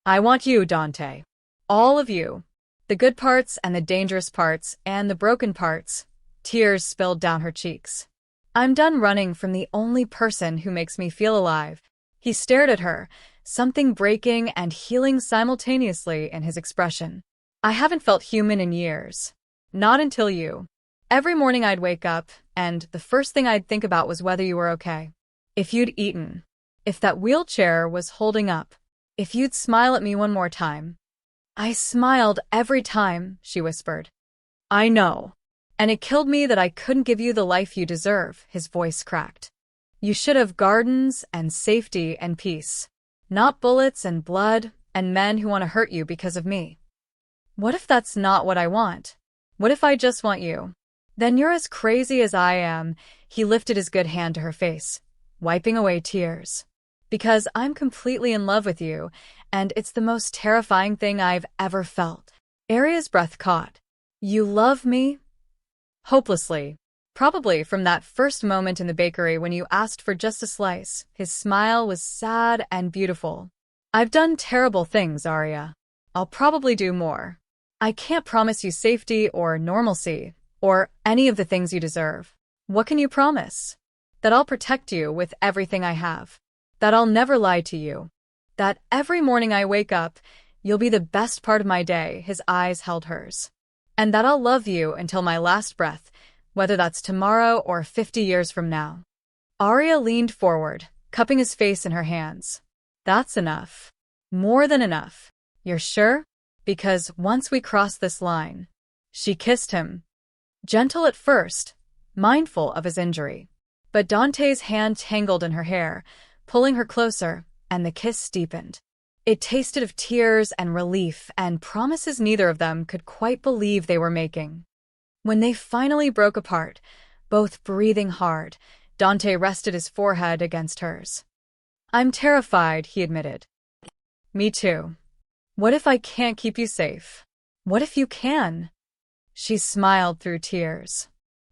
I want you, Dante. All of you. The good parts and the dangerous parts and the broken parts. Tears spilled down her cheeks. I'm done running from the only person who makes me feel alive. He stared at her, something breaking and healing simultaneously in his expression. I haven't felt human in years. Not until you. Every morning I'd wake up, and the first thing I'd think about was whether you were okay. If you'd eaten. If that wheelchair was holding up. If you'd smile at me one more time. I smiled every time, she whispered. I know. And it killed me that I couldn't give you the life you deserve, his voice cracked. You should have gardens and safety and peace. Not bullets and blood and men who want to hurt you because of me. What if that's not what I want? What if I just want you? Then you're as crazy as I am, he lifted his good hand to her face, wiping away tears. Because I'm completely in love with you, and it's the most terrifying thing I've ever felt. Arya's breath caught. You love me? Hopelessly. Probably from that first moment in the bakery when you asked for just a slice. His smile was sad and beautiful. I've done terrible things, Arya. I'll probably do more. I can't promise you safety or normalcy, or any of the things you deserve. What can you promise? That I'll protect you with everything I have. That I'll never lie to you. That every morning I wake up, you'll be the best part of my day, his eyes held hers. And that I'll love you until my last breath, whether that's tomorrow or 50 years from now. Arya leaned forward, cupping his face in her hands. That's enough. More than enough. You're sure? Because once we cross this line. She kissed him. Gentle at first, mindful of his injury. But Dante's hand tangled in her hair, pulling her closer, and the kiss deepened. It tasted of tears and relief and promises neither of them could quite believe they were making. When they finally broke apart, both breathing hard, Dante rested his forehead against hers. I'm terrified, he admitted. Me too. What if I can't keep you safe? What if you can? She smiled through tears.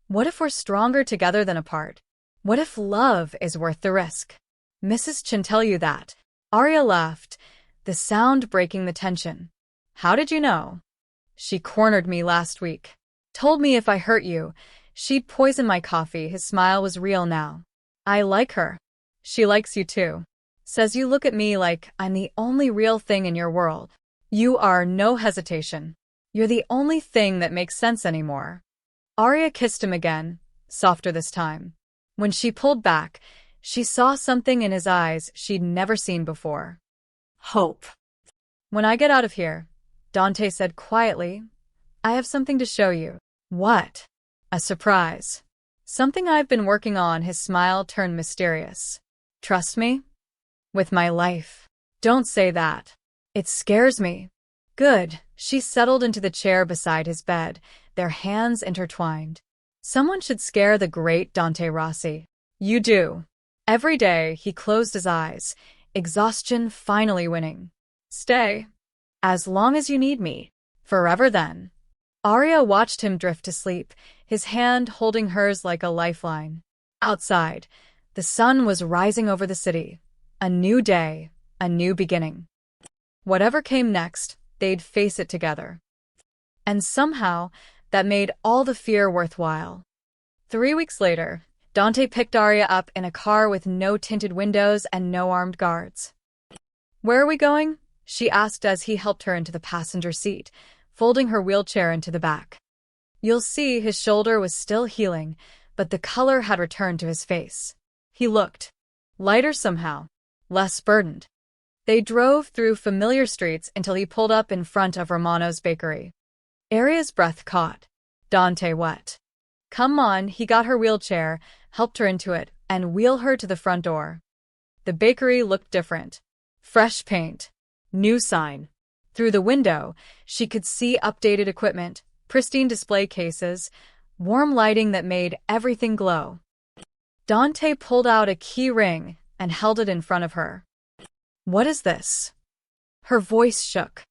What if we're stronger together than apart? What if love is worth the risk? Mrs. Chin tell you that? Arya laughed, the sound breaking the tension. How did you know? She cornered me last week. Told me if I hurt you, she'd poison my coffee. His smile was real now. I like her. She likes you too. Says you look at me like I'm the only real thing in your world. You are no hesitation. You're the only thing that makes sense anymore. Arya kissed him again, softer this time. When she pulled back, she saw something in his eyes she'd never seen before. Hope. When I get out of here, Dante said quietly, I have something to show you. What? A surprise. Something I've been working on. His smile turned mysterious. Trust me? With my life. Don't say that. It scares me. Good. She settled into the chair beside his bed, their hands intertwined. Someone should scare the great Dante Rossi. You do. Every day, he closed his eyes, exhaustion finally winning. Stay. As long as you need me. Forever then. Arya watched him drift to sleep, his hand holding hers like a lifeline. Outside, the sun was rising over the city. A new day, a new beginning. Whatever came next, they'd face it together. And somehow, that made all the fear worthwhile. 3 weeks later, Dante picked Arya up in a car with no tinted windows and no armed guards. "Where are we going?" she asked as he helped her into the passenger seat, folding her wheelchair into the back. You'll see his shoulder was still healing, but the color had returned to his face. He looked lighter somehow, less burdened. They drove through familiar streets until he pulled up in front of Romano's bakery. Arya's breath caught. Dante what? "Come on," he got her wheelchair, helped her into it, and wheeled her to the front door. The bakery looked different. Fresh paint. New sign. Through the window, she could see updated equipment, pristine display cases, warm lighting that made everything glow. Dante pulled out a key ring and held it in front of her. "What is this?" Her voice shook.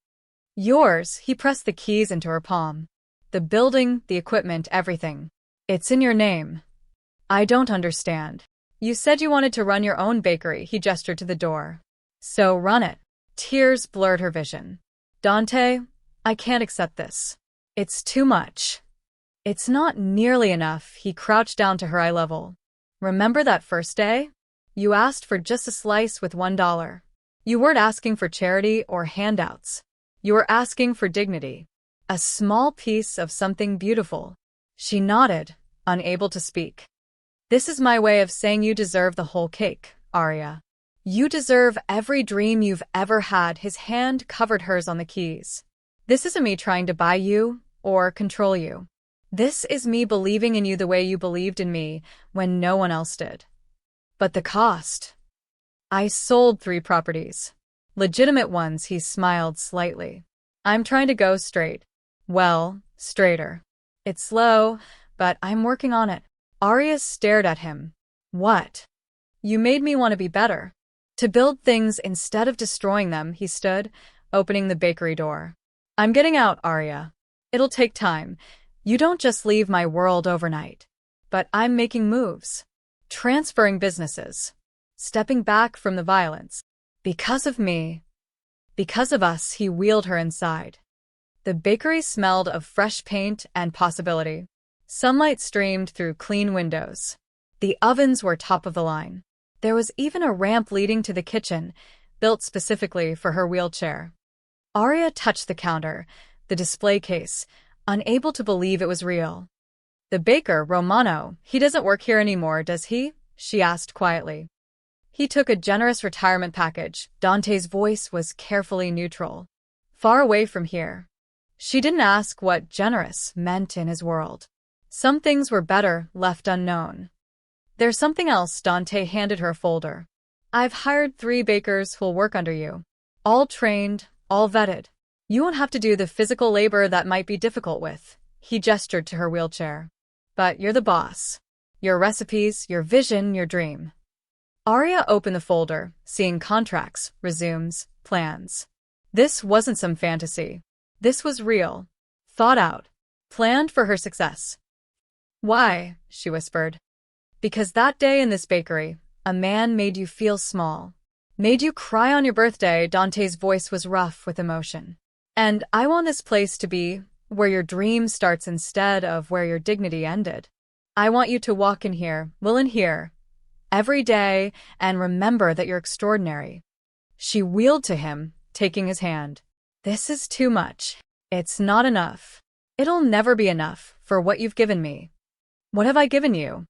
"Yours," he pressed the keys into her palm. "The building, the equipment, everything. It's in your name." "I don't understand." "You said you wanted to run your own bakery," he gestured to the door. "So run it." Tears blurred her vision. "Dante, I can't accept this. It's too much." "It's not nearly enough," he crouched down to her eye level. "Remember that first day? You asked for just a slice with $1. You weren't asking for charity or handouts. You were asking for dignity. A small piece of something beautiful." She nodded, unable to speak. "This is my way of saying you deserve the whole cake, Arya. You deserve every dream you've ever had." His hand covered hers on the keys. "This isn't me trying to buy you or control you. This is me believing in you the way you believed in me when no one else did." "But the cost." "I sold 3 properties. Legitimate ones," he smiled slightly. "I'm trying to go straight. Well, straighter. It's slow, but I'm working on it." Arya stared at him. "What?" "You made me want to be better. To build things instead of destroying them." He stood, opening the bakery door. "I'm getting out, Arya. It'll take time. You don't just leave my world overnight. But I'm making moves. Transferring businesses. Stepping back from the violence. Because of me. Because of us." He wheeled her inside. The bakery smelled of fresh paint and possibility. Sunlight streamed through clean windows. The ovens were top of the line. There was even a ramp leading to the kitchen, built specifically for her wheelchair. Arya touched the counter, the display case, unable to believe it was real. "The baker, Romano, he doesn't work here anymore, does he?" she asked quietly. "He took a generous retirement package." Dante's voice was carefully neutral. "Far away from here." She didn't ask what generous meant in his world. Some things were better left unknown. "There's something else." Dante handed her a folder. "I've hired 3 bakers who'll work under you. All trained, all vetted. You won't have to do the physical labor that might be difficult with." He gestured to her wheelchair. "But you're the boss. Your recipes, your vision, your dream." Arya opened the folder, seeing contracts, resumes, plans. This wasn't some fantasy. This was real. Thought out. Planned for her success. "Why?" she whispered. "Because that day in this bakery, a man made you feel small. Made you cry on your birthday." Dante's voice was rough with emotion. "And I want this place to be where your dream starts instead of where your dignity ended. I want you to walk in here, every day, and remember that you're extraordinary." She wheeled to him, taking his hand. "This is too much. It's not enough. It'll never be enough for what you've given me." "What have I given you?"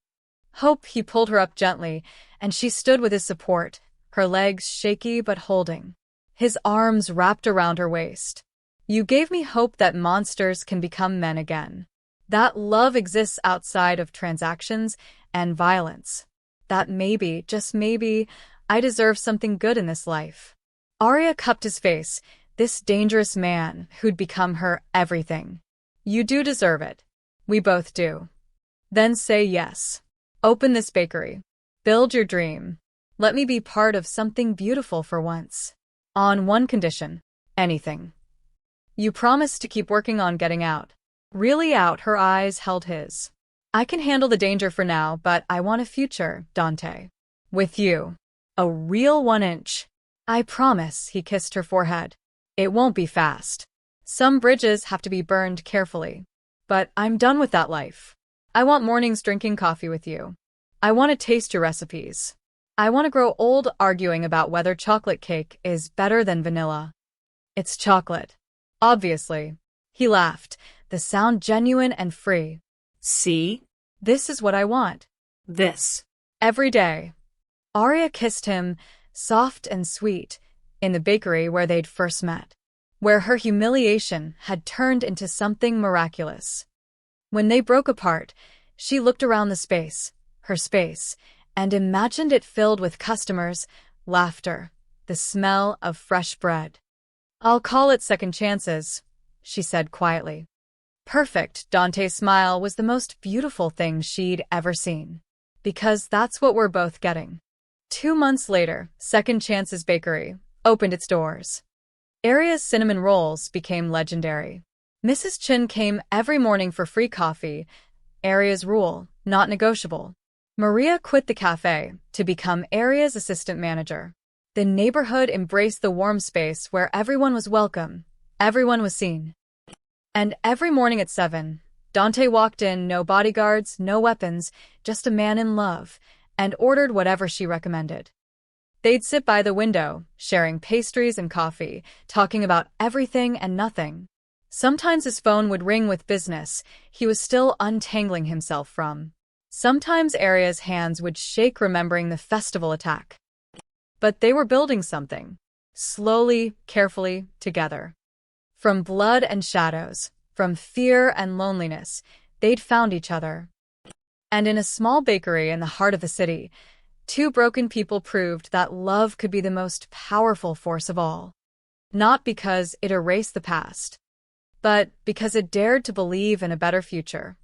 "Hope." He pulled her up gently, and she stood with his support, her legs shaky but holding. His arms wrapped around her waist. "You gave me hope that monsters can become men again. That love exists outside of transactions and violence. That maybe, just maybe, I deserve something good in this life." Arya cupped his face, this dangerous man who'd become her everything. "You do deserve it. We both do. Then say yes. Open this bakery. Build your dream. Let me be part of something beautiful for once. On one condition. Anything. You promise to keep working on getting out." Really out. Her eyes held his. "I can handle the danger for now, but I want a future, Dante. With you. A real 1 inch. I promise." He kissed her forehead. "It won't be fast. Some bridges have to be burned carefully. But I'm done with that life. I want mornings drinking coffee with you. I want to taste your recipes. I want to grow old arguing about whether chocolate cake is better than vanilla. It's chocolate. Obviously. He laughed, the sound genuine and free. See? This is what I want. This. Every day. Arya kissed him, soft and sweet, in the bakery where they'd first met, where her humiliation had turned into something miraculous. When they broke apart, she looked around the space, her space, and imagined it filled with customers, laughter, the smell of fresh bread. I'll call it second chances, she said quietly. Perfect. Dante's smile was the most beautiful thing she'd ever seen. Because that's what we're both getting. 2 months later, Second Chance's Bakery opened its doors. Arya's cinnamon rolls became legendary. Mrs. Chin came every morning for free coffee, Arya's rule, not negotiable. Maria quit the cafe to become Arya's assistant manager. The neighborhood embraced the warm space where everyone was welcome, everyone was seen. And every morning at 7, Dante walked in, no bodyguards, no weapons, just a man in love, and ordered whatever she recommended. They'd sit by the window, sharing pastries and coffee, talking about everything and nothing. Sometimes his phone would ring with business he was still untangling himself from. Sometimes Arya's hands would shake remembering the festival attack. But they were building something, slowly, carefully, together. From blood and shadows, from fear and loneliness, they'd found each other. And in a small bakery in the heart of the city, 2 broken people proved that love could be the most powerful force of all. Not because it erased the past, but because it dared to believe in a better future.